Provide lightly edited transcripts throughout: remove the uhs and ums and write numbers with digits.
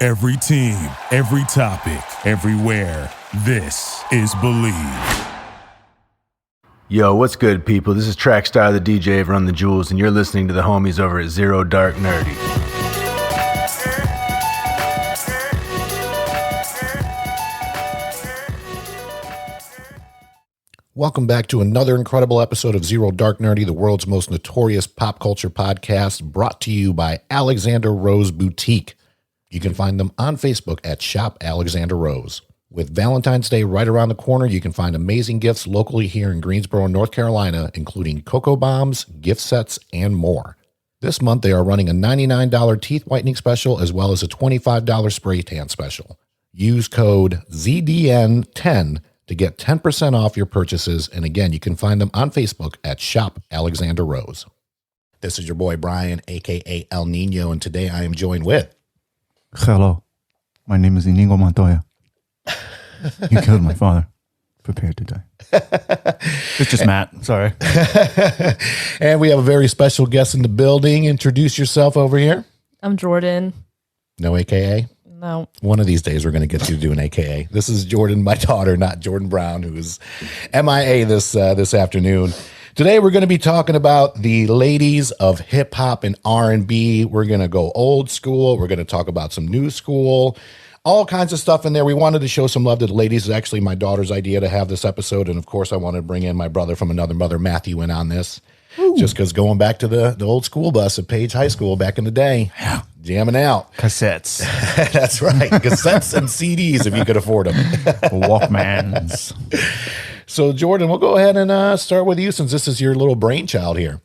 Every team, every topic, everywhere. This is Believe. Yo, what's good, people? This is Trackstar, the DJ of Run the Jewels, and you're listening to the homies over at Zero Dark Nerdy. Welcome back to another incredible episode of Zero Dark Nerdy, the world's most notorious pop culture podcast, brought to you by Alexander Rose Boutique. You can find them on Facebook at Shop Alexander Rose. With Valentine's Day right around the corner, you can find amazing gifts locally here in Greensboro, North Carolina, including cocoa bombs, gift sets, and more. This month, they are running a $99 teeth whitening special as well as a $25 spray tan special. Use code ZDN10 to get 10% off your purchases. And again, you can find them on Facebook at Shop Alexander Rose. This is your boy Brian, a.k.a. El Nino, and today I am joined with... Hello, my name is Inigo Montoya. You killed my father. Prepare to die. It's just Matt. Sorry. And we have a very special guest in the building. Introduce yourself over here. I'm Jordan. No AKA? No. One of these days we're going to get you to do an AKA. This is Jordan, my daughter, not Jordan Brown, who is MIA this afternoon. Today we're going to be talking about the ladies of hip hop and R&B. We're going to go old school. We're going to talk about some new school, all kinds of stuff in there. We wanted to show some love to the ladies. It's actually my daughter's idea to have this episode. And of course I wanted to bring in my brother from another mother, Matthew, in on this. Ooh. Just because going back to the old school bus at Page High School back in the day, jamming out. Cassettes. That's right. Cassettes and CDs if you could afford them. Walkmans. So, Jordan, we'll go ahead and start with you since this is your little brainchild here.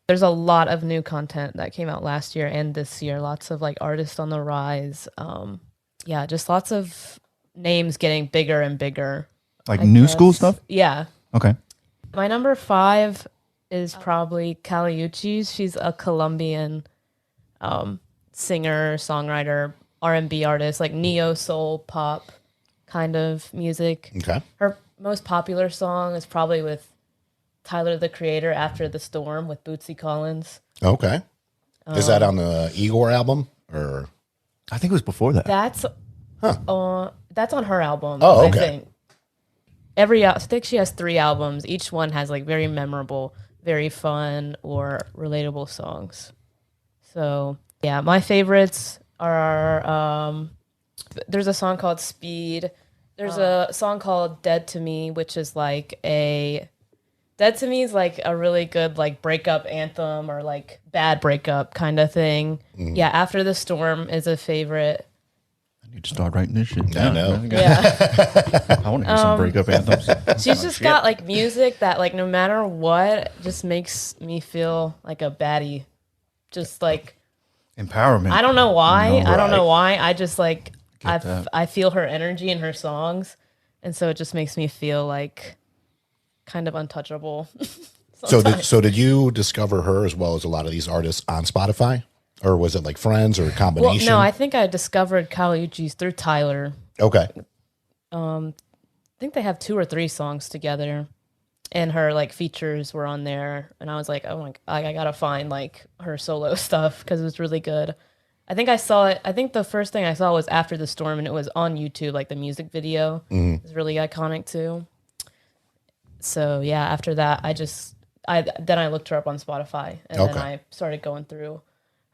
There's a lot of new content that came out last year and this year. Lots of like artists on the rise. Just lots of names getting bigger and bigger. Like new school stuff? Yeah. Okay. My number 5 is probably Kali Uchis. She's a Colombian singer, songwriter, R&B artist, like neo soul pop kind of music. Okay. Her most popular song is probably with Tyler, the Creator, After the Storm with Bootsy Collins. Okay. Is that on the Igor album or? I think it was before that. That's on her album. Oh, I okay. think. I think she has 3 albums. Each one has like very memorable, very fun or relatable songs. So yeah, my favorites are there's a song called Speed. There's a song called Dead to Me, which is like Dead to Me is like a really good like breakup anthem or like bad breakup kind of thing. Mm. Yeah, After the Storm is a favorite. I need to start writing this shit. I know. Yeah. I want to hear some breakup anthems. She's just got like music that like no matter what just makes me feel like a baddie. Just like empowerment. I don't know why. No, I don't know right. why. I just like I feel her energy in her songs, and so it just makes me feel like kind of untouchable. So did you discover her as well as a lot of these artists on Spotify, or was it like friends or a combination? Well, no, I think I discovered Kali Uchis through Tyler. Okay. I think they have 2 or 3 songs together, and her like features were on there, and I was like, oh my, I gotta find like her solo stuff because it was really good. I think I saw it. I think the first thing I saw was After the Storm, and it was on YouTube, like the music video. Mm-hmm. It was really iconic too. So yeah, after that, I looked her up on Spotify, and then I started going through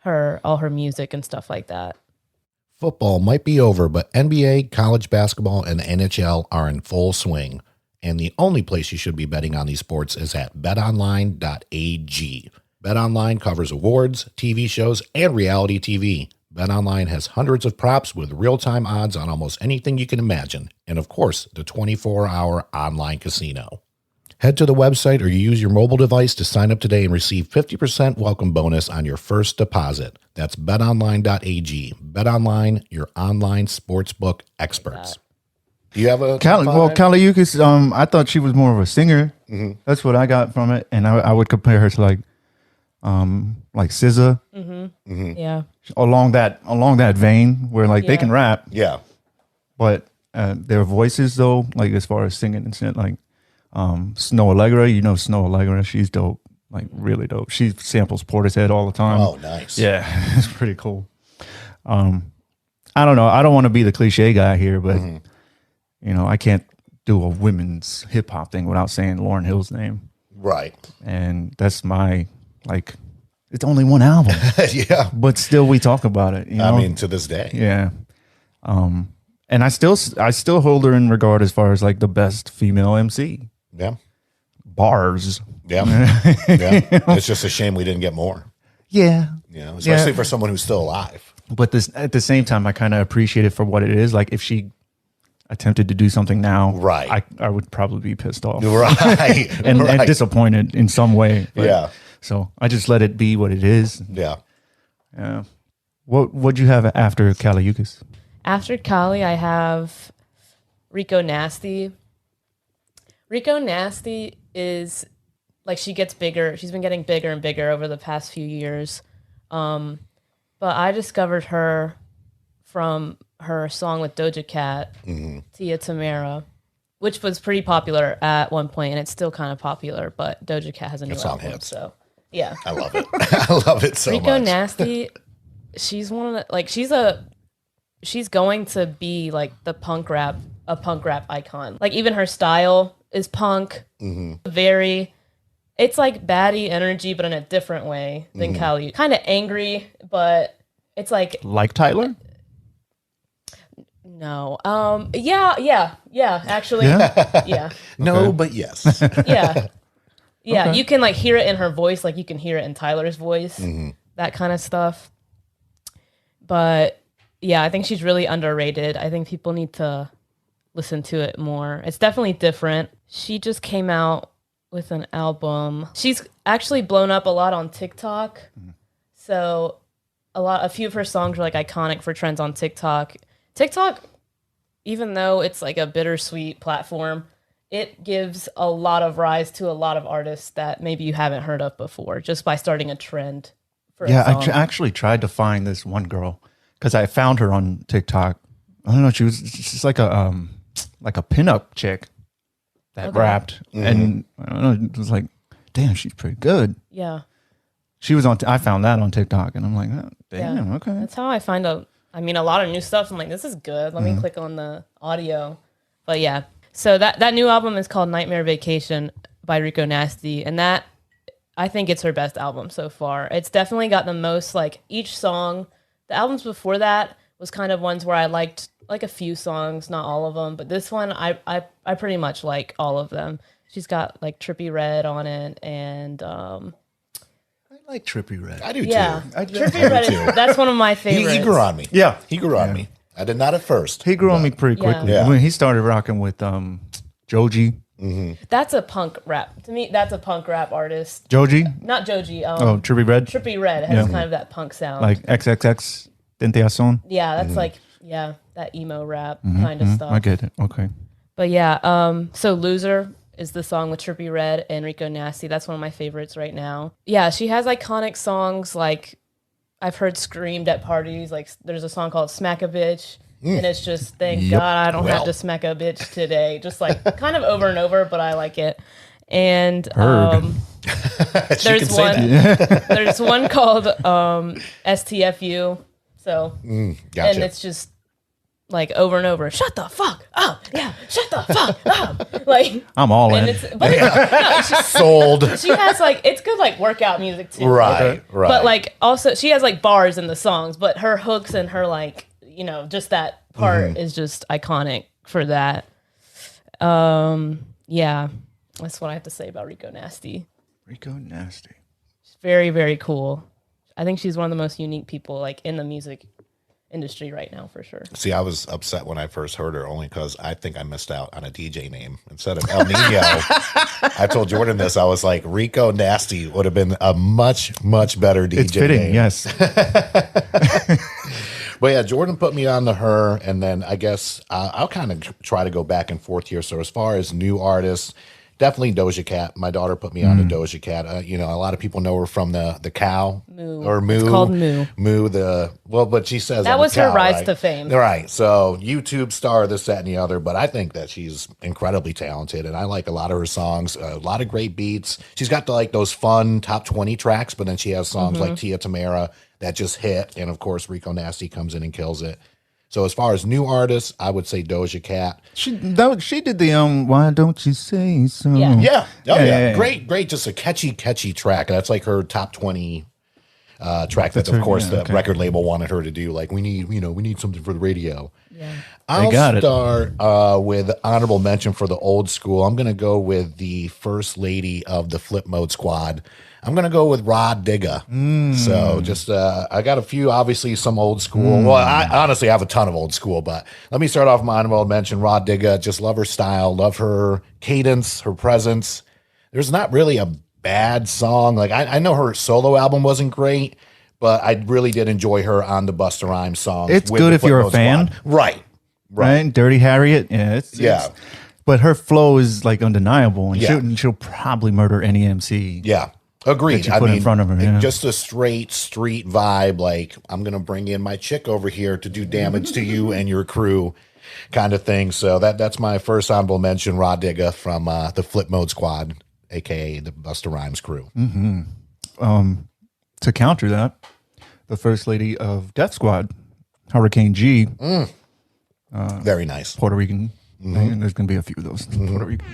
all her music and stuff like that. Football might be over, but NBA, college basketball, and the NHL are in full swing. And the only place you should be betting on these sports is at betonline.ag. BetOnline covers awards, TV shows, and reality TV. BetOnline has hundreds of props with real-time odds on almost anything you can imagine. And of course, the 24-hour online casino. Head to the website or use your mobile device to sign up today and receive 50% welcome bonus on your first deposit. That's betonline.ag. BetOnline, your online sportsbook experts. Do you have a Kali Uchis, I thought she was more of a singer. Mm-hmm. That's what I got from it, and I would compare her to like SZA. Mm-hmm. Mm-hmm. Yeah. Along that vein where like they can rap. Yeah. But their voices though, like as far as singing and shit, like Snow Allegra, Snow Allegra, she's dope. Like really dope. She samples Portishead all the time. Oh, nice. Yeah, it's pretty cool. I don't know. I don't want to be the cliche guy here, but I can't do a women's hip hop thing without saying Lauryn Hill's name. Right. And that's my it's only one album. Yeah. But still we talk about it. I mean, to this day. Yeah. And I still hold her in regard as far as like the best female MC. Yeah. Bars. Yeah. Yeah. It's just a shame we didn't get more. Yeah. Especially for someone who's still alive. But at the same time, I kind of appreciate it for what it is. Like if she attempted to do something now, right, I would probably be pissed off. Right. and disappointed in some way. But, yeah. So I just let it be what it is. Yeah. Yeah. What'd you have after Caliucas? After Kali, I have Rico Nasty. Rico Nasty is like she gets bigger. She's been getting bigger and bigger over the past few years. But I discovered her from her song with Doja Cat, Tia Tamara, which was pretty popular at one point, and it's still kind of popular. But Doja Cat has a new album, hits. So yeah, I love it. I love it so much. Rico Nasty, she's one of the she's going to be like a punk rap icon. Like even her style is punk, it's like baddie energy, but in a different way than Kali. Kind of angry, but it's like Tyler. No. Yeah. Actually, yeah. No, but yes. Yeah. Yeah. Okay. You can like hear it in her voice, like you can hear it in Tyler's voice, that kind of stuff. But yeah, I think she's really underrated. I think people need to listen to it more. It's definitely different. She just came out with an album. She's actually blown up a lot on TikTok. So a few of her songs are like iconic for trends on TikTok. TikTok, even though it's like a bittersweet platform, it gives a lot of rise to a lot of artists that maybe you haven't heard of before just by starting a trend for a song. I actually tried to find this one girl because I found her on TikTok. I don't know. She's like a pinup chick that rapped, and I don't know. It was like, damn, she's pretty good. Yeah. She was on. I found that on TikTok, and I'm like, oh, damn, okay. That's how I find out. I mean, a lot of new stuff. I'm like, this is good. Let me click on the audio. But yeah, so that new album is called Nightmare Vacation by Rico Nasty, and that I think it's her best album so far. It's definitely got the most like each song. The albums before that was kind of ones where I liked like a few songs, not all of them, but this one I pretty much like all of them. She's got like Trippie Redd on it, and I like Trippie Redd. I do yeah, too. Trippie Redd that's one of my favorites. He grew on me. Yeah, he grew on me. I did not at first. He grew on me pretty quickly. Yeah. When he started rocking with Joji. That's a punk rap. To me, that's a punk rap artist. Joji? Not Joji. Trippie Redd? Trippie Redd has kind of that punk sound. Like XXX Tentacion? Yeah, that's like, that emo rap kind of stuff. I get it. Okay. But yeah, so Loser is the song with Trippie Redd and Rico Nasty. That's one of my favorites right now. Yeah, she has iconic songs like I've heard screamed at parties. Like there's a song called Smack a Bitch. And it's just, thank God I don't have to smack a bitch today. Just like kind of over and over, but I like it. And there's one called STFU. So, gotcha. and it's just like over and over. Shut the fuck up. Yeah. Shut the fuck up. Like, I'm all in. Sold. She has like, it's good like workout music too. Right. But like also, she has like bars in the songs, but her hooks and her like, just that part is just iconic for that. Yeah, that's what I have to say about Rico Nasty. Rico Nasty. She's very, very cool. I think she's one of the most unique people like in the music industry right now for sure. See, I was upset when I first heard her only because I think I missed out on a DJ name. Instead of El Nino, I told Jordan this. I was like, Rico Nasty would have been a much, much better DJ It's fitting, name. yes. But yeah, Jordan put me on to her, and then I guess I'll kind of try to go back and forth here. So as far as new artists, definitely Doja Cat. My daughter put me on to Doja Cat. A lot of people know her from the Cow or Moo. It's called Moo. Moo. But she says that I'm was a cow, her rise right? to fame. Right. So YouTube star, this, that, and the other. But I think that she's incredibly talented, and I like a lot of her songs. A lot of great beats. She's got those fun top 20 tracks, but then she has songs like Tia Tamara that just hit, and of course Rico Nasty comes in and kills it. So as far as new artists, I would say Doja Cat. She did the Why Don't You Say So? Yeah. Yeah. Oh, yeah. Yeah. Great. Just a catchy track. That's like her top 20 track that, of course, the record label wanted her to do. Like, we need something for the radio. Yeah. I'll got it. start with honorable mention for the old school. I'm going to go with the first lady of the Flip Mode Squad. I'm going to go with Rod Digga. So just, I got a few, obviously some old school. Well, I honestly have a ton of old school, but let me start off my honorable mention. Rod Digga, just love her style, love her cadence, her presence. There's not really a bad song. Like I know her solo album wasn't great, but I really did enjoy her on the Busta Rhymes song. It's good if you're a fan. Right. Right? Dirty Harriet. Yeah. Yeah. But her flow is like undeniable, and Yeah. she'll probably murder any MC. Yeah. Agreed. That you put in front of her, yeah. Just a straight street vibe. Like, I'm going to bring in my chick over here to do damage to you and your crew kind of thing. So that's my first honorable mention, Rod Digga from the Flip Mode Squad, a.k.a. the Busta Rhymes crew. To counter that, the first lady of Death Squad, Hurricane G, Very nice. Puerto Rican. There's going to be a few of those Puerto Rican.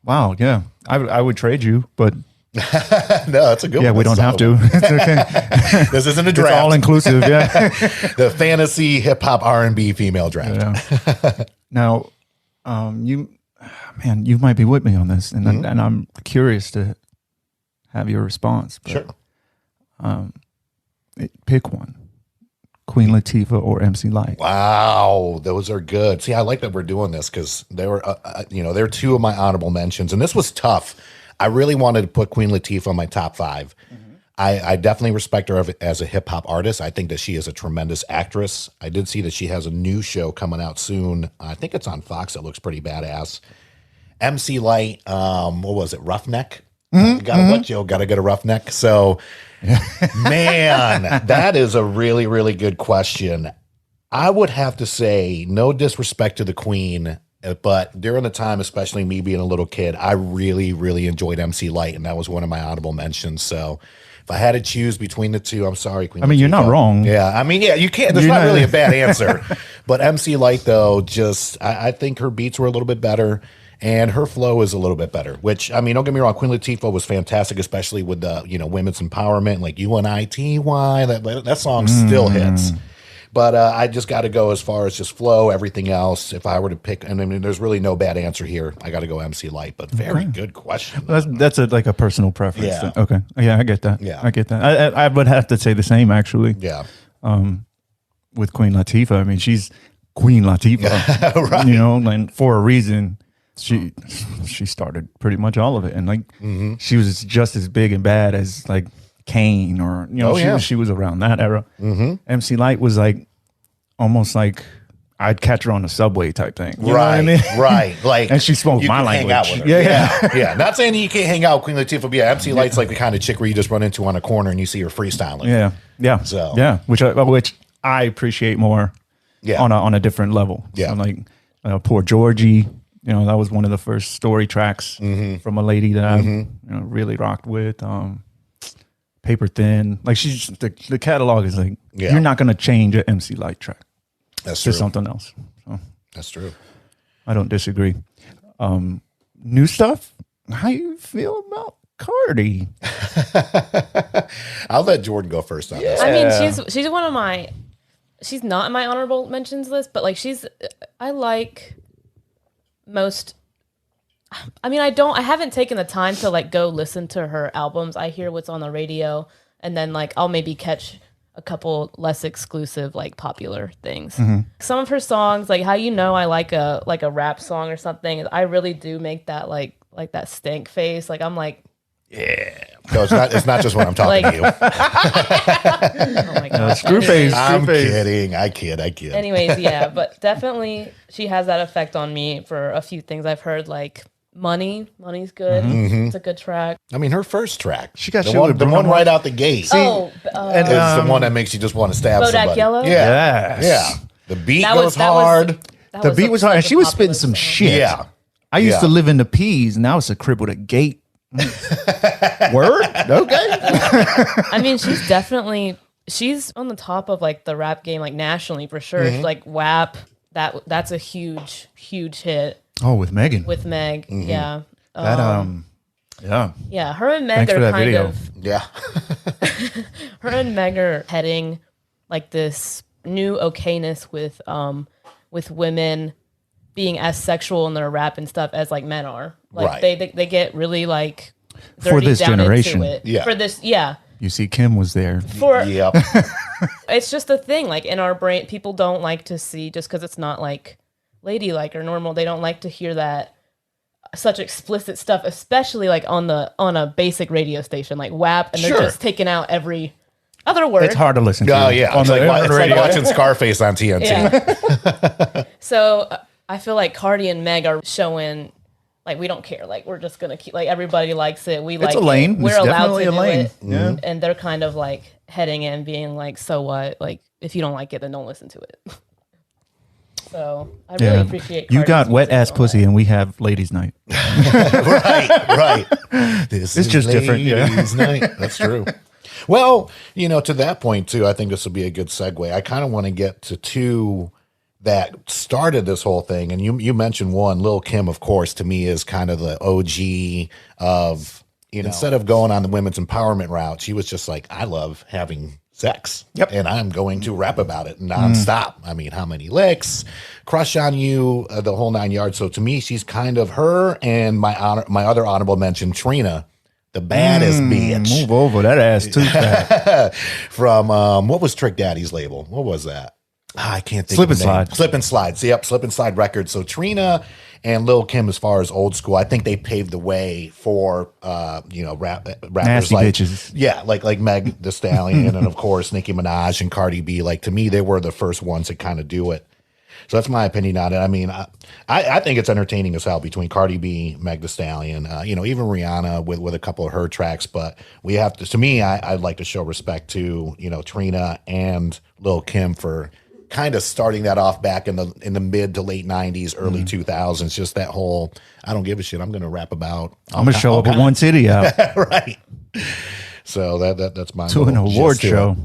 Wow, yeah. I would trade you, but No, that's a good one. yeah, we don't have to. It's okay. This isn't a It's draft. all inclusive, yeah. The fantasy hip hop R&B female draft. Yeah. Now, you might be with me on this, and and I'm curious to have your response. But, Sure. Pick one: Queen Latifah or MC Lyte. Wow, those are good. See, I like that we're doing this because they were, they're two of my honorable mentions, and this was tough. I really wanted to put Queen Latifah on my top 5. I definitely respect her as a hip hop artist. I think that she is a tremendous actress. I did see that she has a new show coming out soon. I think it's on Fox. It looks pretty badass. MC Lyte, what was it? Roughneck. Gotta get a roughneck. So, man, that is a really, really good question. I would have to say, no disrespect to the Queen, but during the time, especially me being a little kid, I really, really enjoyed MC Lyte, and that was one of my honorable mentions. So, if I had to choose between the two, I'm sorry, Queen. I mean, you're not Latifah. wrong. Yeah, I mean, yeah, you can't. There's not really a bad answer. But MC Lyte, though, just I think her beats were a little bit better. And her flow is a little bit better, which, I mean, don't get me wrong, Queen Latifah was fantastic, especially with the, women's empowerment, like UNITY, that song still hits. But I just got to go as far as just flow, everything else. If I were to pick, and I mean, there's really no bad answer here. I got to go MC Lyte, but very good question. That's like a personal preference. Yeah. Okay. Yeah, I get that. Yeah. I get that. I would have to say the same, actually. Yeah. With Queen Latifah. I mean, she's Queen Latifah. Right. And for a reason. She started pretty much all of it, and like she was just as big and bad as like Kane or she was around that era. MC Lyte was like almost like I'd catch her on the subway type thing, you know what I mean? Right. Like, and she spoke you my can language. hang out with her. Yeah. Not saying that you can't hang out with Queen Latifah, but yeah, MC Lyte's like the kind of chick where you just run into on a corner and you see her freestyling. Yeah. So which I appreciate more. Yeah. On a different level. Yeah. So like Poor Georgie. That was one of the first story tracks from a lady that I really rocked with. Paper Thin. Like she's the catalog is like you're not gonna change an MC Lyte track. That's to true. something else. So That's true. I don't disagree. New stuff? How you feel about Cardi? I'll let Jordan go first on this. I mean, she's one of my. She's not in my honorable mentions list, but like I like most. I mean, I haven't taken the time to like go listen to her albums. I hear what's on the radio, and then like I'll maybe catch a couple less exclusive like popular things. Some of her songs, like how I like a rap song or something, I really do make that like that stank face. Like I'm like, yeah. No, it's not just when I'm talking to you. Oh my god, Screw face. I'm kidding. I kid. Anyways, yeah, but definitely she has that effect on me for a few things I've heard, like Money's good. It's a good track. I mean, her first track. She got the shit one, with the Bruno one right out the gate. And It's the one that makes you just want to stab Bodak somebody. Yellow? Yeah. Yes. Yeah. The beat goes hard. The beat was hard, and she was spitting some shit. Yeah. I used to live in the P's, and now it's a crib with a gate. Word? Okay. I mean, she's definitely she's on the top of like the rap game, like nationally for sure. Like WAP, that's a huge hit Oh, with Megan. with Meg. Yeah. That yeah. Yeah, her and Meg Thanks for are that kind video. of Yeah. her and Meg are heading like this new okayness with women being as sexual in their rap and stuff as like men are. Like Right. they get really like For dirty this down generation. into it. Yeah. For this, yeah. You see, Kim was there. For Yep. it's just a thing. Like in our brain, people don't like to see just because it's not like ladylike or normal. They don't like to hear that such explicit stuff, especially like on a basic radio station like WAP, and they're Sure. just taking out every other word. It's hard to listen to. Oh, yeah. On It's the like, radio. watching Scarface on TNT. Yeah. So I feel like Cardi and Meg are showing like we don't care. Like we're just gonna keep like everybody likes it. We like It's a lane. it. We're It's allowed definitely to a do lane. it. Yeah. And they're kind of like heading in, being like, so what? Like if you don't like it, then don't listen to it. So I really appreciate. You Cardi's got wet music ass on pussy, that. and we have ladies' night. right. This It's is just different, yeah. ladies' night. That's true. Well, to that point too, I think this will be a good segue. I kind of want to get to two that started this whole thing, and you mentioned one, Lil' Kim, of course, to me is kind of the OG of instead of going on the women's empowerment route, she was just like, I love having sex. Yep. And I'm going to rap about it nonstop. I mean, how many licks, crush on you, the whole 9 yards. So to me, she's kind of her and my other honorable mention, Trina, the baddest bitch Move over that ass too fast. from what was Trick Daddy's label? What was that? I can't think Slip of the and name. Slide. Slip and Slide. So, yep, Slip and Slide Records. So Trina and Lil' Kim, as far as old school, I think they paved the way for rappers Nasty like bitches. yeah, like Meg Thee Stallion and of course Nicki Minaj and Cardi B. Like to me, they were the first ones to kind of do it. So that's my opinion on it. I mean, I think it's entertaining as hell between Cardi B, Meg Thee Stallion, even Rihanna with a couple of her tracks. But we have to me, I'd like to show respect to Trina and Lil' Kim for kind of starting that off back in the mid to late 90s, early 2000s. Just that whole, I don't give a shit. I'm going to rap about. I'm gonna show up with one titty out Right. So that's my to an little award gist to show.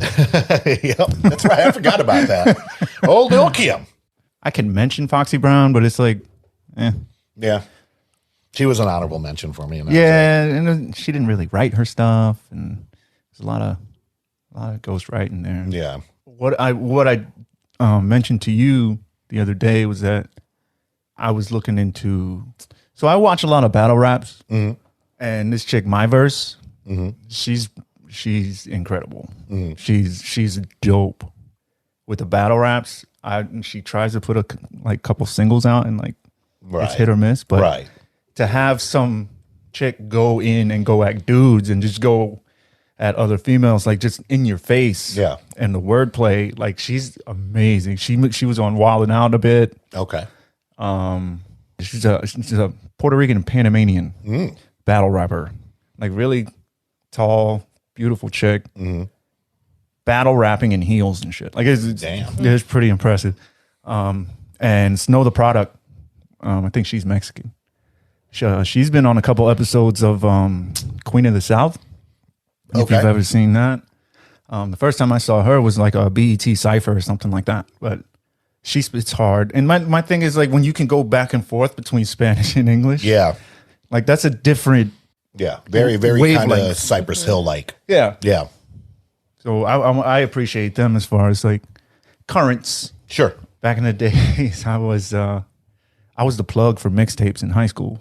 it. Yep, that's right. I forgot about that. Oh, Lil' Kim. I can mention Foxy Brown, but it's like, Yeah. She was an honorable mention for me. And yeah, and she didn't really write her stuff, and there's a lot of ghost writing there. yeah. What I mentioned to you the other day was that I was looking into. So I watch a lot of battle raps, and this chick, My Verse, she's incredible. She's dope with the battle raps. She tries to put a couple singles out, and like it's hit or miss. But Right. to have some chick go in and go at dudes and just go at other females, like just in your face. Yeah. And the wordplay, like she's amazing. She was on Wild 'N Out a bit. Okay. She's a Puerto Rican and Panamanian battle rapper, like really tall, beautiful chick. Battle rapping in heels and shit. Like it's pretty impressive. And Snow the Product, I think she's Mexican. She's been on a couple episodes of Queen of the South. If you've ever seen that. The first time I saw her was like a BET Cypher or something like that. But she spits hard. And my thing is like when you can go back and forth between Spanish and English. Yeah. Like that's a different. Yeah. Very, very kind of Wavelength. Cypress Hill like. Yeah. Yeah. So I appreciate them as far as like currents. Sure. Back in the days, I was the plug for mixtapes in high school,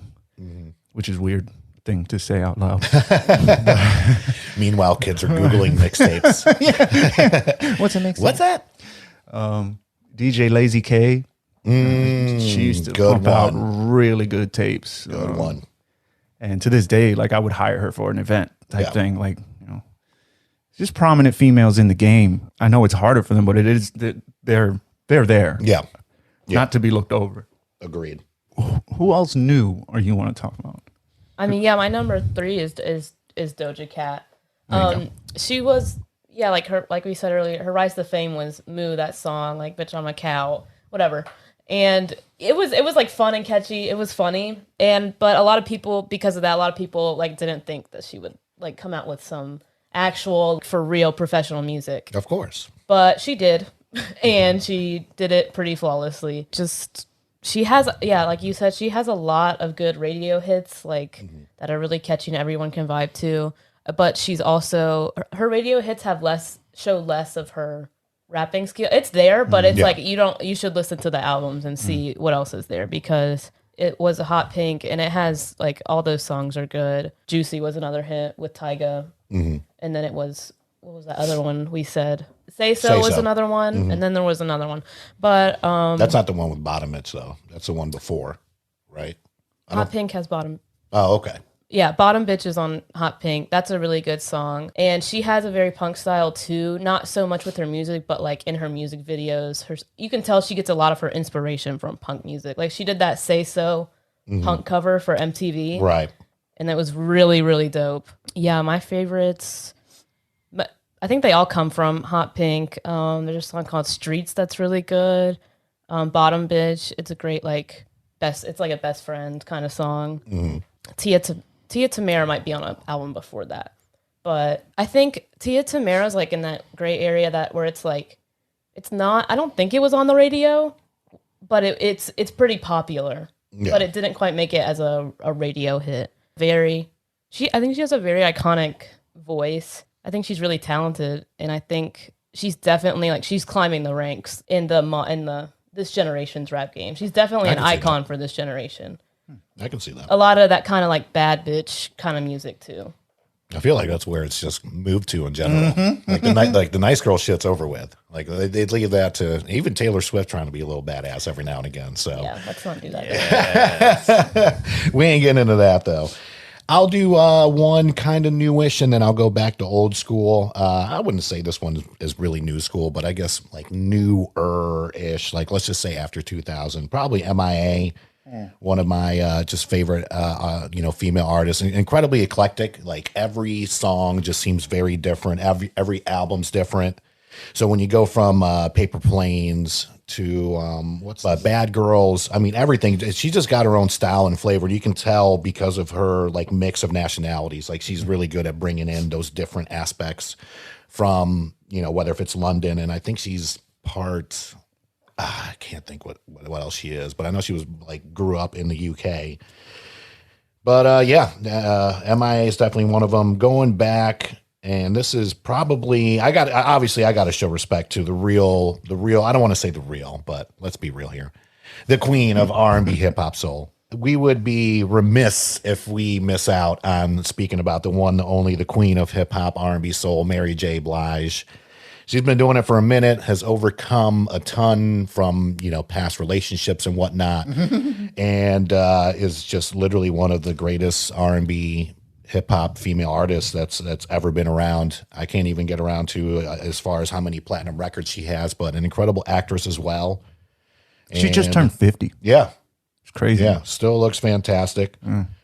which is a weird thing to say out loud. Meanwhile, kids are Googling mixtapes. What's a mixtape? What's that? DJ Lazy K. She used to good pump out one. really good tapes. Good one. And to this day, like I would hire her for an event type Yeah. thing. Like, just prominent females in the game. I know it's harder for them, but it is they're there. Yeah. Not to be looked over. Agreed. Who else new or you want to talk about? I mean, yeah, my number 3 is Doja Cat. She was like we said earlier, her rise to fame was Moo, that song, like Bitch I'm a Cow, whatever. And it was like fun and catchy. It was funny. But a lot of people, because of that, like didn't think that she would like come out with some Mm-hmm. for real professional music. Of course. But she did, and she did it pretty flawlessly. She has, yeah, like you said, she has a lot of good radio hits, like that are really catchy and everyone can vibe to. But she's also, her radio hits show less of her rapping skill. It's there, but it's like you should listen to the albums and see what else is there, because it was a Hot Pink and it has like all those songs are good. Juicy was another hit with Tyga, and then it was, what was that other one we said? Say So was another one, and then there was another one. But that's not the one with Bottom Bitch though. That's the one before, right? Hot Pink has Bottom. Oh, okay. Yeah, Bottom Bitch is on Hot Pink. That's a really good song. And she has a very punk style too. Not so much with her music, but like in her music videos. You can tell she gets a lot of her inspiration from punk music. Like she did that Say So punk cover for MTV. Right. And that was really, really dope. Yeah, my favorites, but I think they all come from Hot Pink. There's a song called Streets that's really good. Bottom Bitch, it's a great it's like a best friend kind of song. Tia Tamara might be on an album before that. But I think Tia Tamara's like in that gray area where it's like, it's not, I don't think it was on the radio, but it's pretty popular. Yeah. But it didn't quite make it as a radio hit. I think she has a very iconic voice. I think she's really talented, and I think she's definitely she's climbing the ranks in this generation's rap game. She's definitely an icon for this generation. I can see that. A lot of that kind of like bad bitch kind of music too. I feel like that's where it's just moved to in general. Like the nice girl shit's over with. Like they leave that to even Taylor Swift trying to be a little badass every now and again. So yeah, let's not do that. We ain't getting into that though. I'll do one kind of newish, and then I'll go back to old school. I wouldn't say this one is really new school, but I guess like newer-ish. Like let's just say after 2000, probably MIA. One of my just favorite, female artists. Incredibly eclectic. Like every song just seems very different. Every album's different. So when you go from Paper Planes to Bad Girls, I mean everything. She just got her own style and flavor. You can tell because of her like mix of nationalities. Like she's really good at bringing in those different aspects from whether if it's London, and I think she's part. I can't think what else she is, but I know she was grew up in the UK. But MIA is definitely one of them. Going back, and this is probably I got to show respect to the real. I don't want to say the real, but let's be real here. The queen of R&B, hip hop, soul. We would be remiss if we miss out on speaking about the one, the only, the queen of hip hop, R&B, soul, Mary J. Blige. She's been doing it for a minute, has overcome a ton from, past relationships and whatnot, and is just literally one of the greatest R&B hip-hop female artists that's ever been around. I can't even get around to as far as how many platinum records she has, but an incredible actress as well. She just turned 50. Yeah. It's crazy. Yeah, still looks fantastic.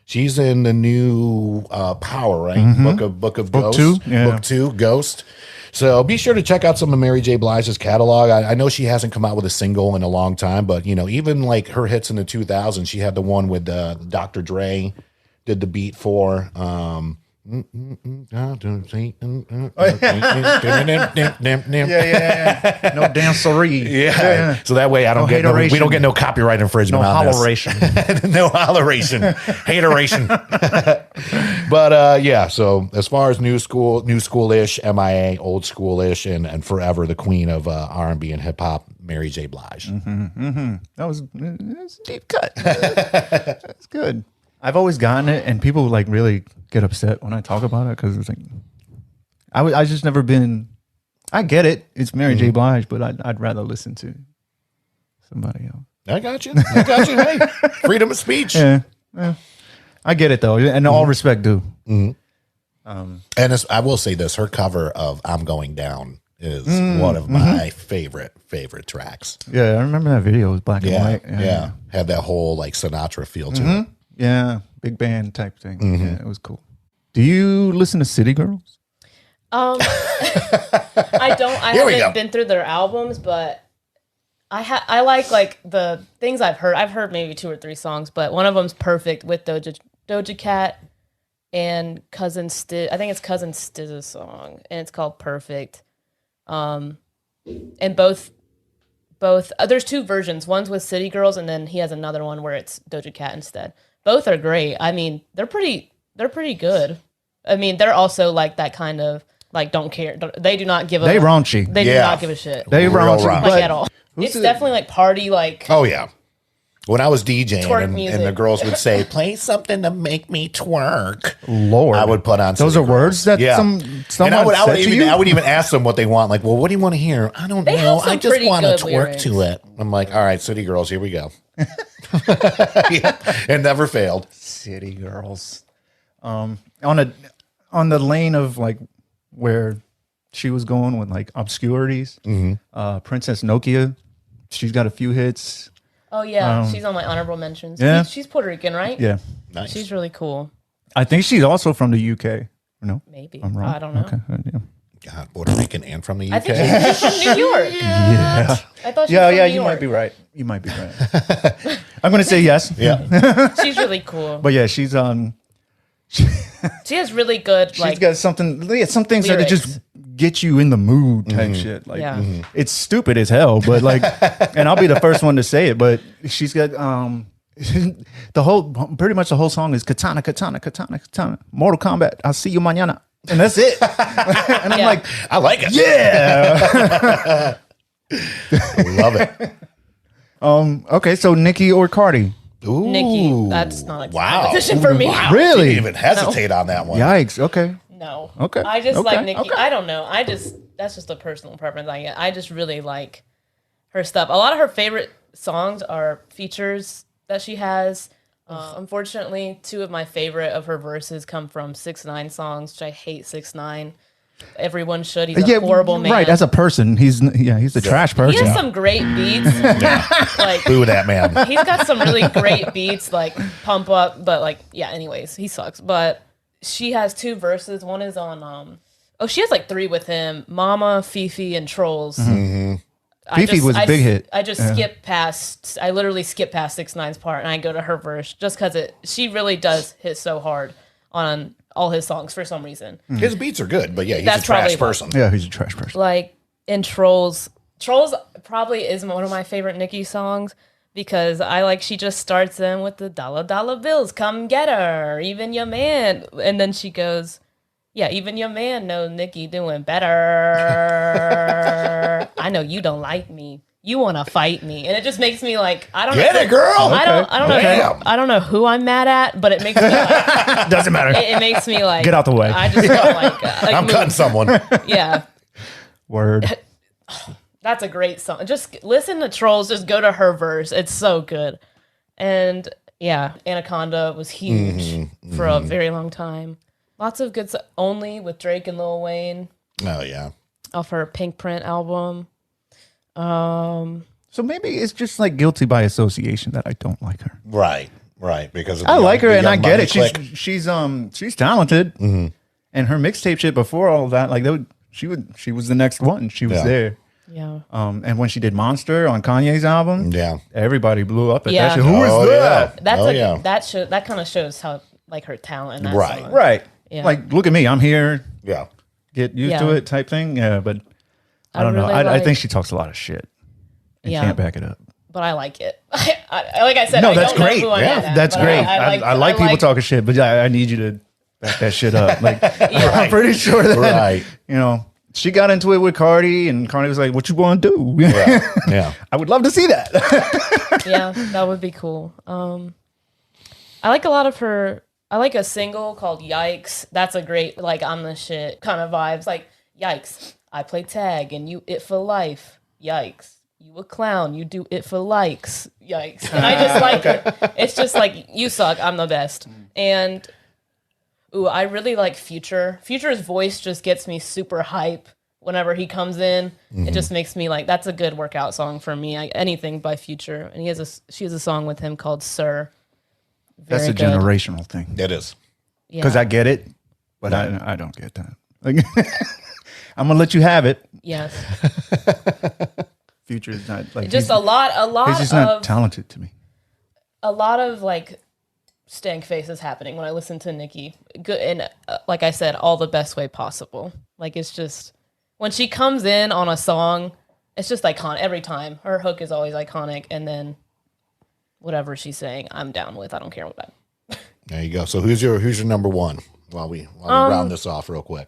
She's in the new Power, right? Book of Ghost. 2? Yeah. Book 2, Ghost. So be sure to check out some of Mary J. Blige's catalog. I know she hasn't come out with a single in a long time, but even like her hits in the 2000s, she had the one with Dr. Dre, did the beat for. Yeah. No dancery. Yeah. So that way we don't get no copyright infringement. No on holleration. No holleration. Hateration. But so as far as new school-ish, MIA, old school-ish, and forever the queen of R&B and hip hop, Mary J. Blige. That was a deep cut. That's good. I've always gotten it, and people really get upset when I talk about it because it's like I just never been. I get it. It's Mary J. Blige, but I'd rather listen to somebody else. I got you. Hey, freedom of speech. Yeah. I get it though, and all respect due. And I will say this: her cover of "I'm Going Down" is one of my favorite tracks. Yeah, I remember that video. It was black and white. Yeah, had that whole Sinatra feel to it. Yeah, big band type thing. Yeah, it was cool. Do you listen to City Girls? I don't. I haven't been through their albums, but I like the things I've heard. I've heard maybe 2 or 3 songs, but one of them's Perfect with Doja Cat and Cousin Stiz. I think it's Cousin Stiz's song, and it's called Perfect. And both there's two versions. One's with City Girls, and then he has another one where it's Doja Cat instead. Both are great. I mean, they're pretty good. I mean, they're also like that kind of like don't care. They do not give a. They raunchy. They do Yeah. not give a shit. They raunchy. raunchy. Like But at all. It's definitely like party like. Oh yeah. When I was DJing Twerk and music. the girls would say, "Play something to make me twerk," Lord, I would put on. those City are Girls. words that Yeah. someone And I said would to even you? I would even ask them what they want. Like, well, what do you want to hear? I don't They know. have some I just pretty want to good twerk lyrics. to it. I'm like, all right, City Girls, here we go. Yeah, it never failed. City Girls. On the lane of like where she was going with like obscurities. Princess Nokia, she's got a few hits. Oh yeah, she's on my honorable mentions. Yeah. She's Puerto Rican, right? Yeah, Nice. She's really cool. I think she's also from the UK. Or no, Maybe. I'm wrong. I don't know. Okay, yeah. God, Puerto Rican and from the UK. I think she's from New York. Yeah, I thought she was yeah, from yeah. New You York. might be right. You might be right. I'm gonna say yes. Yeah. She's really cool. But yeah, she's She has really good she's like got something. Yeah, some things that lyrics. just get you in the mood type shit. Like Yeah. it's stupid as hell, but like, and I'll be the first one to say it. But she's got pretty much the whole song is katana, katana, katana, katana. Mortal Kombat. I'll see you mañana, and that's it. And I'm Yeah. like, I like it. yeah. Love it. Okay, so Nicki or Cardi? Ooh. Nikki. That's not a Wow. competition for me. Wow. Really? Didn't even hesitate on that one. Yikes. Okay. No. Okay, I just okay, like Nikki. okay. I don't know. That's just a personal preference. I just really like her stuff. A lot of her favorite songs are features that she has. Unfortunately, two of my favorite of her verses come from 6ix9ine songs, which I hate 6ix9ine. Everyone should. He's a horrible man. Right, as a person, he's a trash he person. has some great beats. Like Boo that man. he's got some really great beats, like Pump Up, but like yeah. Anyways, he sucks. But she has two verses. One is on she has like three with him: Mama, Fifi, and Trolls. Fifi was a big hit. I just skip past. I literally skip past 6ix9ine's part, and I go to her verse just because she really does hit so hard on all his songs for some reason. His beats are good, but yeah, he's That's a trash probably why. person. Yeah, he's a trash person. Like in Trolls probably is one of my favorite Nicki songs because she just starts in with the dollar bills, come get her, even your man, and then she goes, yeah, even your man knows Nicki doing better. I know you don't like me. You want to fight me, and it just makes me like I don't Get know. it, girl. I don't know. Damn. I don't know who I'm mad at, but it makes me like, Doesn't matter. it makes me like Get out the way. I just don't like I'm cutting someone. yeah. Word. That's a great song. Just listen to Trolls. Just go to her verse. It's so good. And yeah, Anaconda was huge for a very long time. Lots of good stuff. Only with Drake and Lil Wayne Oh yeah. off her Pink Print album. So maybe it's just like guilty by association that I don't like her. Right. Because of I the like her the and I Young get Money it. clique. She's talented, and her mixtape shit before all that, like she was the next one. She was Yeah. there. Yeah. And when she did Monster on Kanye's album, Yeah. everybody blew up at Yeah. that shit. Who is Oh, that? yeah. That kind of shows how like her talent. In that Right. song. Right. Yeah. Like, look at me. I'm here. Yeah. Get used to Yeah. it type thing. Yeah, but I don't know. really I like- think she talks a lot of shit. And Yeah. can't back it up. But I like it. Like I said, No, I that's don't know great. who I'm Yeah, mad at, That's but great. I I like people talking shit, but I need you to back that shit up. Like, I'm pretty sure that, Right. she got into it with Cardi, and Cardi was like, what you want to do? Yeah. Yeah. I would love to see that. Yeah, that would be cool. I like a lot of her. I like a single called Yikes. That's a great, like, I'm the shit kind of vibes. Like, yikes, I play tag and you it for life. Yikes, you a clown, you do it for likes. Yikes. And I just like it. It's just like, you suck, I'm the best. And, ooh, I really like Future. Future's voice just gets me super hype whenever he comes in. It just makes me like, that's a good workout song for me. Anything by Future. And she has a song with him called Sir. That's Very a good. generational thing. It is. Yeah. Because I get it, but I don't get that. Like, I'm going to let you have it. Yes. Future is not like Just he's a lot just not of talented to me. a lot of like stank face is happening when I listen to Nicki. Good, and like I said, all the best way possible. Like, it's just when she comes in on a song, it's just iconic every time. Her hook is always iconic, and then whatever she's saying, I'm down with. I don't care what that. There you go. So who's your number one? While we round this off real quick.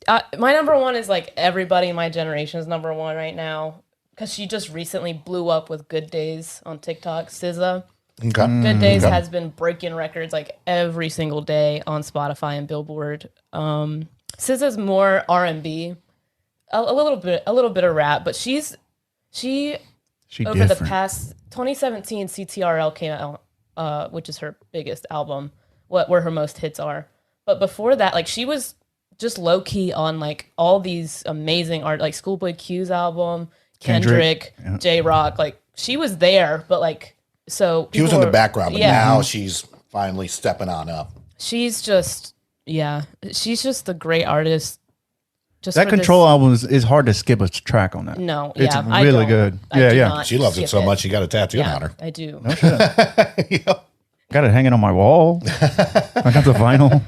My number one is like everybody in my generation's number one right now, because she just recently blew up with Good Days on TikTok. SZA. Okay. Good Days has been breaking records like every single day on Spotify and Billboard. SZA's more R&B, a little bit of rap, but she over different. the past 2017 CTRL came out, which is her biggest album, where her most hits are. But before that, like, she was just low key on like all these amazing art, like Schoolboy Q's album, Kendrick, J Rock. Like, she was there, but like, so She was in the background, but yeah. now she's finally stepping on up. She's just a great artist. Just That for Control album is hard to skip a track on that. No, it's yeah, I really don't. good. I do Yeah. not She loves it skip so much, she got a tattoo on her. I do. Got it hanging on my wall. I got the vinyl.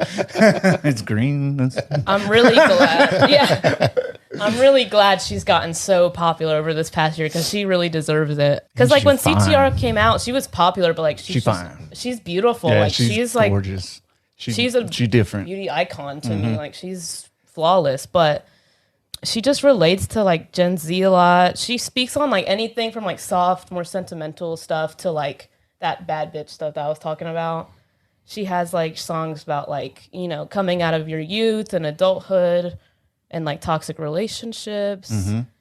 It's green. I'm really glad. Yeah. I'm really glad she's gotten so popular over this past year, because she really deserves it. Because like when She's fine. CTR came out, she was popular, but like she's fine. She's beautiful. Yeah, like she's like gorgeous. she's different. beauty icon to me. Like, she's flawless, but she just relates to like Gen Z a lot. She speaks on like anything from like soft, more sentimental stuff to like that bad bitch stuff that I was talking about. She has like songs about like, you know, coming out of your youth and adulthood and like toxic relationships.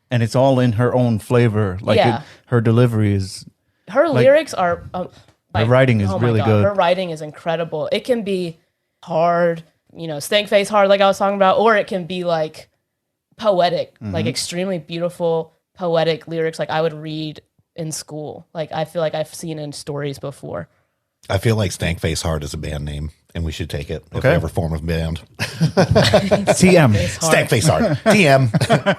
And it's all in her own flavor. Like Yeah. her delivery is. Her lyrics are Her writing is oh my really God, good. Her writing is incredible. It can be hard, you know, stank face hard, like I was talking about, or it can be like poetic, like extremely beautiful poetic lyrics like I would read in school. Like, I feel like I've seen in stories before. I feel like Stank Face Hard is a band name, and we should take it if Okay. we ever form a band. TM. Stank Face Hard. TM.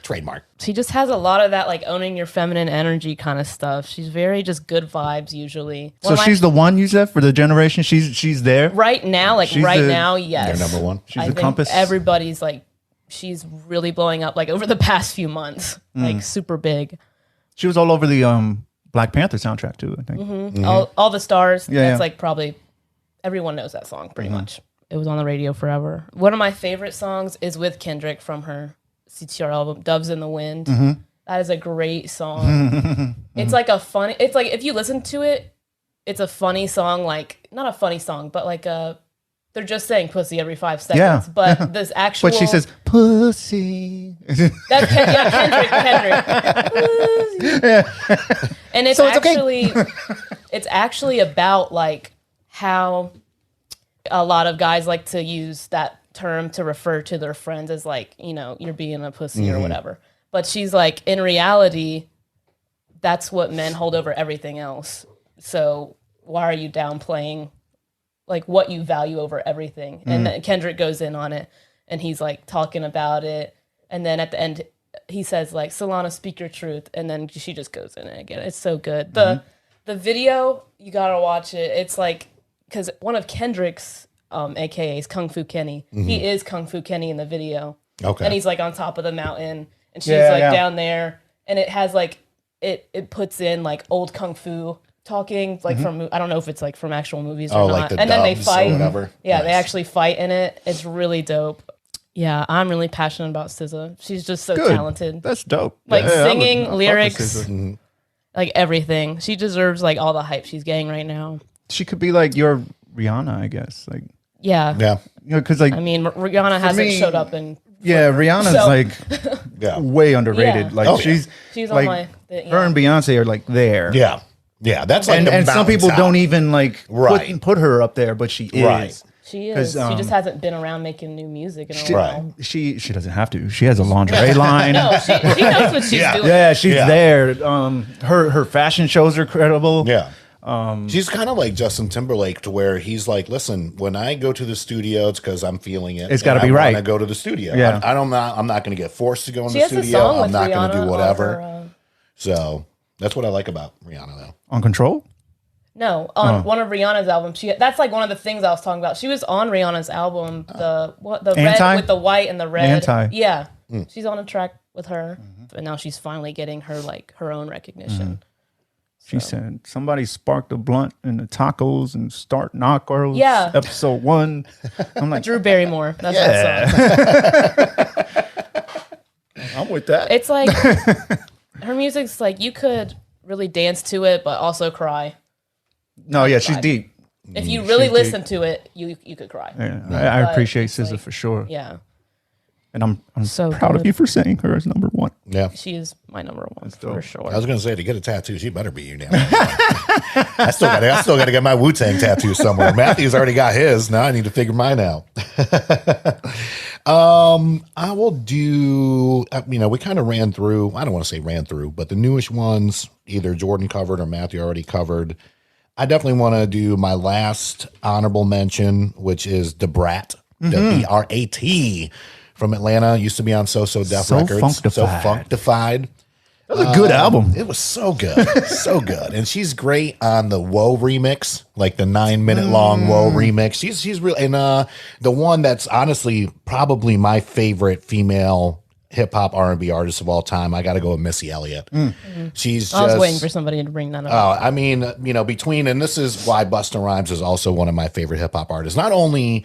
Trademark. She just has a lot of that like owning your feminine energy kind of stuff. She's very just good vibes usually. So she's the one, you said, for the generation? She's there? right now, like she's right the- now, yes. They're number one. She's I the think compass? everybody's like, she's really blowing up like over the past few months, like super big. She was all over the Black Panther soundtrack, too, I think. All the stars. Yeah, That's yeah. like probably everyone knows that song pretty much. It was on the radio forever. One of my favorite songs is with Kendrick from her CTR album, Doves in the Wind. That is a great song. It's like it's like if you listen to it, it's a funny song, like not a funny song, but like they're just saying pussy every 5 seconds. Yeah. But this actual But she says, pussy. That's Kendrick. Pussy. And it's actually it's actually about like how a lot of guys like to use that term to refer to their friends as like, you know, you're being a pussy or whatever. But she's like, in reality, that's what men hold over everything else. So why are you downplaying like what you value over everything? And then Kendrick goes in on it, and he's like talking about it. And then at the end, he says like, Solana, speak your truth. And then she just goes in it again. It's so good. The video, you gotta watch it. It's like, because one of Kendrick's AKA's Kung Fu Kenny, he is Kung Fu Kenny in the video. Okay. And he's like on top of the mountain, and she's Yeah, like yeah. down there, and it has like it puts in like old Kung Fu talking like from I don't know if it's like from actual movies or Oh, not. like the and then they dubs or fight. whatever? Yeah, they Nice. actually fight in it. It's really dope. Yeah, I'm really passionate about SZA. She's just so Good. talented. That's dope. Like Yeah, I would- singing, I fuck with lyrics, SZA. like everything. She deserves like all the hype she's getting right now. She could be like your Rihanna, I guess. Like, Yeah. Yeah. you know, because like, I mean, Rihanna hasn't me- showed up in. yeah, Rihanna's So- like Yeah. way underrated. Yeah. Like Oh, yeah. She's like, on my. Yeah. her and Beyonce are like there. Yeah. Yeah. That's like And some people don't even like Right. put her up there, but she is. Right. She 'Cause, is. She just hasn't been around making new music in a Right. while. She doesn't have to. She has a lingerie line. No, she knows what she's Yeah. doing. Yeah, she's Yeah. there. Her fashion shows are credible. Yeah. She's kind of like Justin Timberlake, to where he's like, listen, when I go to the studio, it's because I'm feeling it. It's gotta and be right. I go to the studio. Yeah. I'm not going to get forced to go in She the has a studio. song I'm with not Rihanna going to do on whatever. her, So that's what I like about Rihanna, though. On Control? No, on one of Rihanna's albums. That's like one of the things I was talking about. She was on Rihanna's album, the red with the white and the red. Anti. Yeah. She's on a track with her. But now she's finally getting her own recognition. She said, somebody sparked a blunt in the tacos and start knockers. Yeah. Episode 1. I'm like, Drew Barrymore. That's that song. I'm with that. It's like her music's like you could really dance to it, but also cry. No, yeah, she's deep. If you really listen to it, you could cry. Yeah, I appreciate SZA for sure. Yeah. And I'm So proud of good. you for saying her as number 1. Yeah. She is my number one for sure. I was going to say, to get a tattoo, she better be you now. I still got to get my Wu-Tang tattoo somewhere. Matthew's already got his. Now I need to figure mine out. I will do, we kind of ran through, I don't want to say ran through, but the newish ones, either Jordan covered or Matthew already covered. I definitely want to do my last honorable mention, which is Da Brat, D-B-R-A-T, from Atlanta. Used to be on So Def So Records. Funkdafied. So Funkdafied. That was a good album. It was so good. So good. And she's great on the Whoa remix, like the 9-minute long Whoa remix. She's really, and the one that's honestly probably my favorite female hip hop R&B artist of all time, I got to go with Missy Elliott. She's I was just, waiting for somebody to bring that up. I mean, between, and this is why Busta Rhymes is also one of my favorite hip hop artists. Not only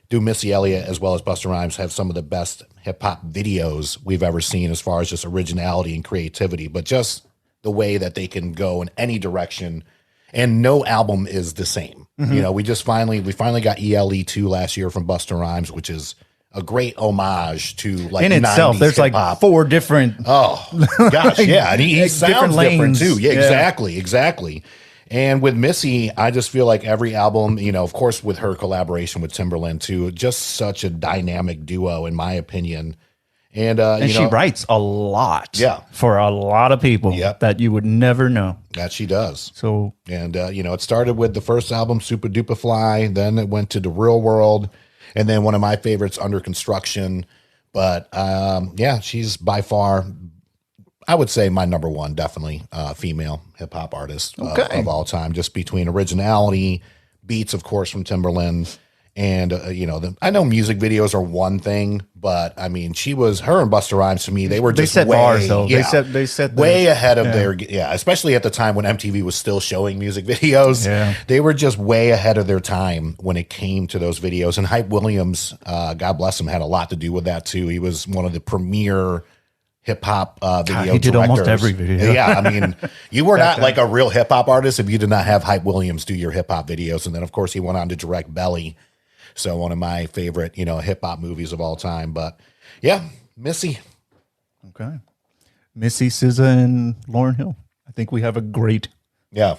do Missy Elliott as well as Busta Rhymes have some of the best hip hop videos we've ever seen as far as just originality and creativity, but just the way that they can go in any direction, and no album is the same. We finally got ELE2 last year from Busta Rhymes, which is a great homage to like In itself, 90s there's like hip-hop. 4 different. Oh gosh, yeah, and he like sounds different different lanes. too. Yeah, Yeah. exactly. And with Missy, I just feel like every album, of course, with her collaboration with Timberland too, just such a dynamic duo, in my opinion. And She writes a lot. Yeah. For a lot of people Yep. that you would never know. that she does. So And it started with the first album, Super Duper Fly. Then it went to The Real World, and then one of my favorites, Under Construction. But she's by far, I would say, my number one, definitely female hip hop artist of all time. Just between originality, beats, of course, from Timberland, and I know music videos are one thing, but I mean, her and Busta Rhymes, to me, they were just set way, bars, though. yeah, They set way ahead of their, especially at the time when MTV was still showing music videos. Yeah. They were just way ahead of their time when it came to those videos. And Hype Williams, God bless him, had a lot to do with that too. He was one of the premier hip hop video he did directors. almost every video. Yeah, I mean, you were not like a real hip hop artist if you did not have Hype Williams do your hip hop videos. And then, of course, he went on to direct Belly. So one of my favorite, hip hop movies of all time. But yeah, Missy. Okay. Missy, SZA, and Lauryn Hill. I think we have a great Yeah.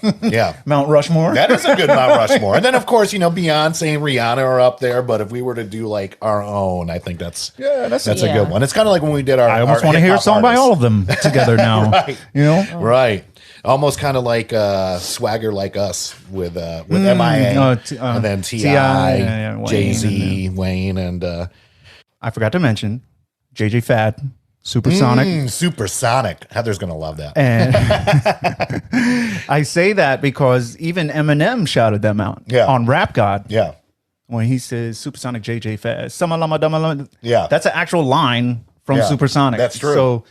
Mount Rushmore. That is a good Mount Rushmore. And then, of course, Beyonce and Rihanna are up there. But if we were to do like our own, I think that's a good one. It's kind of like when we did our. I almost want to hear a song by all of them together now. Right. Right. Almost kind of like Swagger Like Us with MIA, and then T.I., Jay-Z, Wayne, and I forgot to mention JJ Fad, Supersonic. Supersonic. Heather's going to love that. And I say that because even Eminem shouted them out on Rap God. Yeah. When he says Supersonic JJ Fad, Samalama Damalama. Yeah. That's an actual line from Supersonic. That's true. So,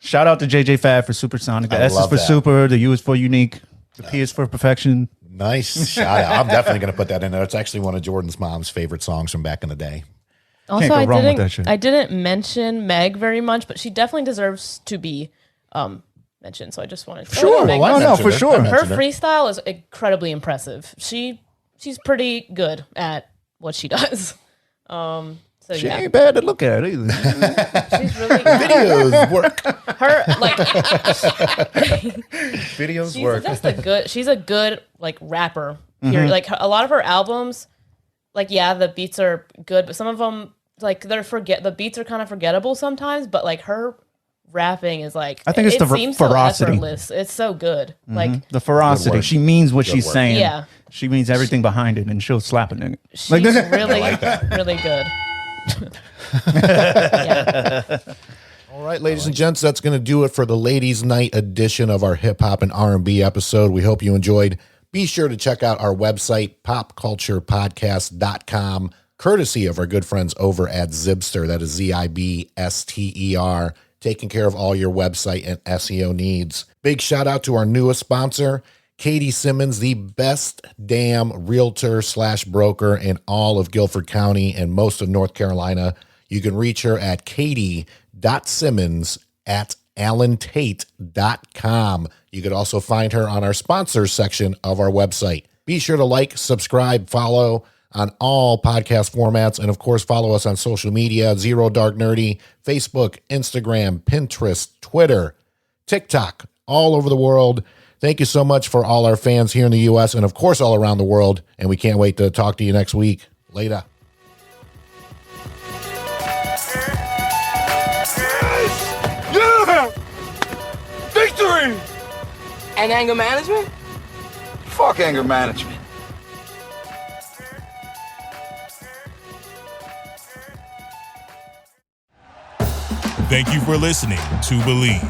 shout out to JJ Fad for Supersonic. The I S is love for that. super, the U is for unique, the P is for perfection. Nice shout out. I'm definitely going to put that in there. It's actually one of Jordan's mom's favorite songs from back in the day. Also, Can't go wrong with that shit. I didn't mention Meg very much, but she definitely deserves to be mentioned. So I just wanted to Sure. Meg Why was- not? For sure. Her freestyle is incredibly impressive. She's pretty good at what she does. So She yeah, ain't bad to look at either. she's really Videos work. her like Videos she's work. just a good. She's a good like rapper. Mm-hmm. Period. Like a lot of her albums, like the beats are good, but some of them like the beats are kind of forgettable sometimes. But like her rapping is like I think it's it the seems ferocity. So effortless. It's so good. Like The ferocity. word. She means what she's word. saying. Yeah. She means everything behind it, and she'll slap a nigga. she's Like, really really good. Yeah. All right, ladies and gents, that's going to do it for the Ladies' Night edition of our hip hop and R&B episode. We hope you enjoyed Be sure to check out our website, popculturepodcast.com, courtesy of our good friends over at Zibster. That is Zibster, taking care of all your website and SEO needs. Big shout out to our newest sponsor, Katie Simmons, the best damn realtor / broker in all of Guilford County and most of North Carolina. You can reach her at katie.simmons@allentate.com. You could also find her on our sponsors section of our website. Be sure to like, subscribe, follow on all podcast formats, and of course, follow us on social media, Zero Dark Nerdy, Facebook, Instagram, Pinterest, Twitter, TikTok, all over the world. Thank you so much for all our fans here in the U.S. and, of course, all around the world. And we can't wait to talk to you next week. Later. Yeah! Victory! And anger management? Fuck anger management. Thank you for listening to Believe.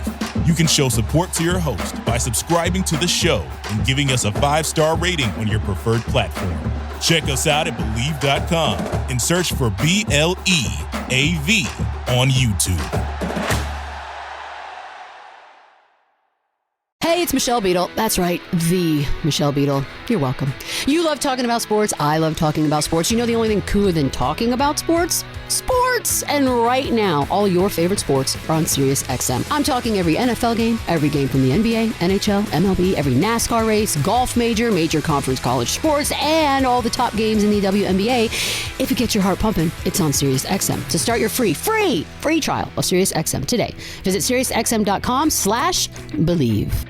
You can show support to your host by subscribing to the show and giving us a 5-star rating on your preferred platform. Check us out at Believe.com and search for BLEAV on YouTube. Hey, it's Michelle Beadle. That's right, the Michelle Beadle. You're welcome. You love talking about sports. I love talking about sports. You know the only thing cooler than talking about sports? Sports! And right now, all your favorite sports are on Sirius XM. I'm talking every NFL game, every game from the NBA, NHL, MLB, every NASCAR race, golf major conference college sports, and all the top games in the WNBA. If it gets your heart pumping, it's on Sirius XM. To start your free trial of Sirius XM today, visit SiriusXM.com/believe.